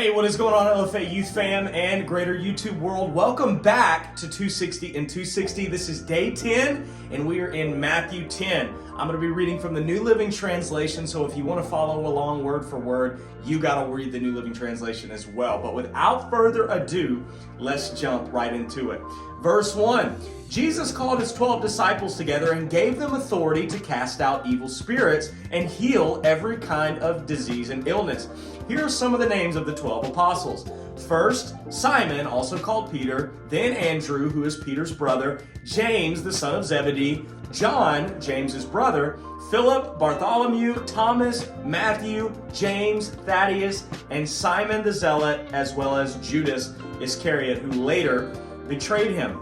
Hey, what is going on, LFA Youth Fam and greater YouTube world? Welcome back to 260 and 260. This is day 10, and we are in Matthew 10. I'm going to be reading from the New Living Translation, so if you want to follow along word for word, you got to read the New Living Translation as well. But without further ado, let's jump right into it. Verse 1, Jesus called his 12 disciples together and gave them authority to cast out evil spirits and heal every kind of disease and illness. Here are some of the names of the 12 apostles. First, Simon, also called Peter, then Andrew, who is Peter's brother, James, the son of Zebedee, John, James's brother, Philip, Bartholomew, Thomas, Matthew, James, Thaddeus, and Simon the Zealot, as well as Judas Iscariot, who later betrayed him.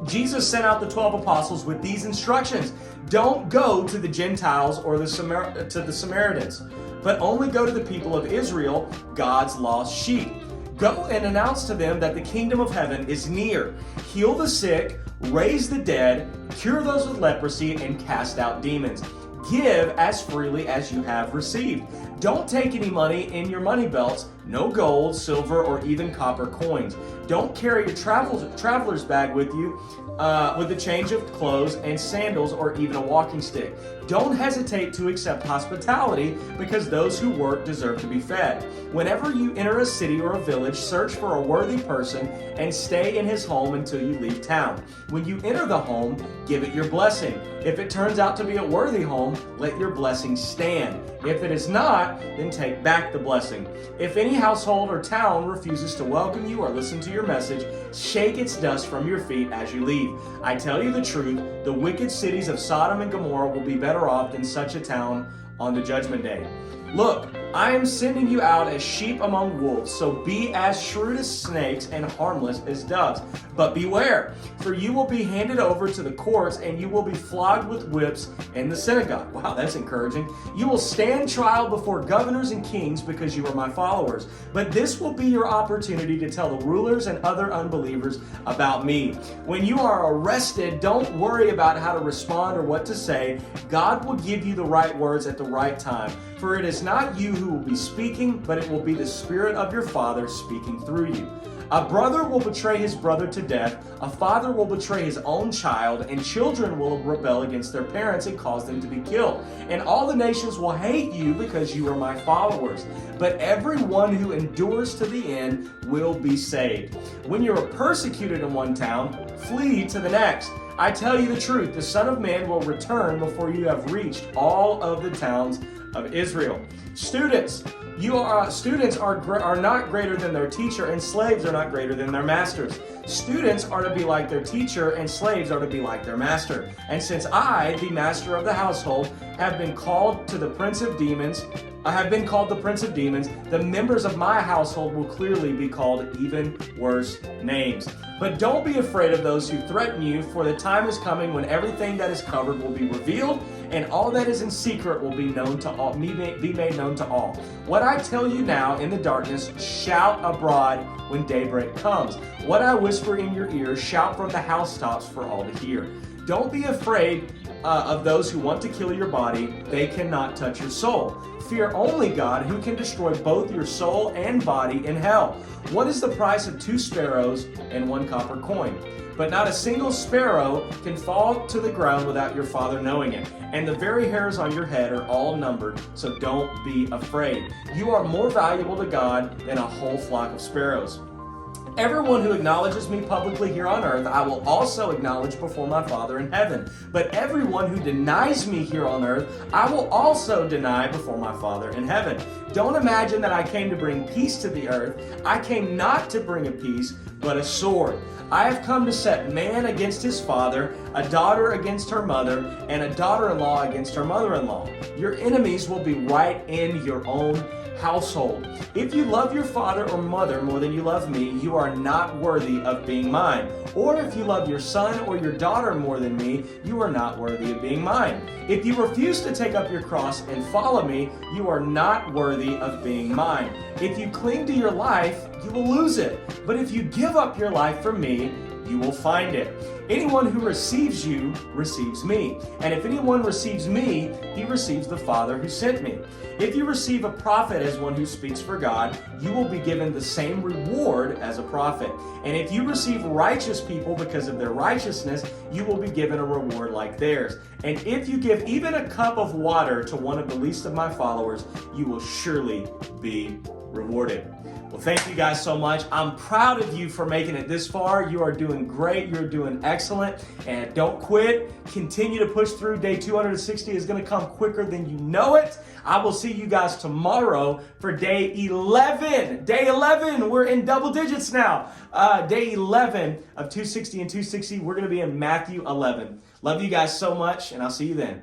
Jesus sent out the 12 apostles with these instructions. Don't go to the Gentiles or to the Samaritans, but only go to the people of Israel, God's lost sheep. Go and announce to them that the kingdom of heaven is near. Heal the sick, raise the dead, cure those with leprosy, and cast out demons. Give as freely as you have received. Don't take any money in your money belts, no gold, silver, or even copper coins. Don't carry your traveler's bag with you with a change of clothes and sandals or even a walking stick. Don't hesitate to accept hospitality because those who work deserve to be fed. Whenever you enter a city or a village, search for a worthy person and stay in his home until you leave town. When you enter the home, give it your blessing. If it turns out to be a worthy home, let your blessing stand. If it is not, then take back the blessing. If any household or town refuses to welcome you or listen to your message, shake its dust from your feet as you leave. I tell you the truth, the wicked cities of Sodom and Gomorrah will be better off than such a town on the judgment day. Look, I am sending you out as sheep among wolves, so be as shrewd as snakes and harmless as doves. But beware, for you will be handed over to the courts and you will be flogged with whips in the synagogue. Wow, that's encouraging. You will stand trial before governors and kings because you are my followers. But this will be your opportunity to tell the rulers and other unbelievers about me. When you are arrested, don't worry about how to respond or what to say. God will give you the right words at the right time. For it is not you who will be speaking, but it will be the Spirit of your Father speaking through you. A brother will betray his brother to death, a father will betray his own child, and children will rebel against their parents and cause them to be killed. And all the nations will hate you because you are my followers. But everyone who endures to the end will be saved. When you are persecuted in one town, flee to the next. I tell you the truth, the Son of Man will return before you have reached all of the towns of Israel. Students are not greater than their teacher, and slaves are not greater than their masters. Students are to be like their teacher, and slaves are to be like their master. And since I, the master of the household, have been called the Prince of Demons, the members of my household will clearly be called even worse names. But don't be afraid of those who threaten you, for the time is coming when everything that is covered will be revealed, and all that is in secret will be known to all, be made known to all. What I tell you now in the darkness, shout abroad when daybreak comes. What I whisper in your ears, shout from the housetops for all to hear. Don't be afraid of those who want to kill your body. They cannot touch your soul. Fear only God, who can destroy both your soul and body in hell. What is the price of 2 sparrows and 1 copper coin? But not a single sparrow can fall to the ground without your Father knowing it. And the very hairs on your head are all numbered, so don't be afraid. You are more valuable to God than a whole flock of sparrows. Everyone who acknowledges me publicly here on earth, I will also acknowledge before my Father in heaven. But everyone who denies me here on earth, I will also deny before my Father in heaven. Don't imagine that I came to bring peace to the earth. I came not to bring a peace, but a sword. I have come to set man against his father, a daughter against her mother, and a daughter-in-law against her mother-in-law. Your enemies will be right in your own household. If you love your father or mother more than you love me, you are not worthy of being mine. Or if you love your son or your daughter more than me, you are not worthy of being mine. If you refuse to take up your cross and follow me, you are not worthy of being mine. If you cling to your life, you will lose it. But if you give up your life for me, you will find it. Anyone who receives you receives me. And if anyone receives me, he receives the Father who sent me. If you receive a prophet as one who speaks for God, you will be given the same reward as a prophet. And if you receive righteous people because of their righteousness, you will be given a reward like theirs. And if you give even a cup of water to one of the least of my followers, you will surely be rewarded. Well, thank you guys so much. I'm proud of you for making it this far. You are doing great. You're doing excellent. And don't quit. Continue to push through. Day 260 is going to come quicker than you know it. I will see you guys tomorrow for day 11. Day 11. We're in double digits now. Day 11 of 260 and 260. We're going to be in Matthew 11. Love you guys so much, and I'll see you then.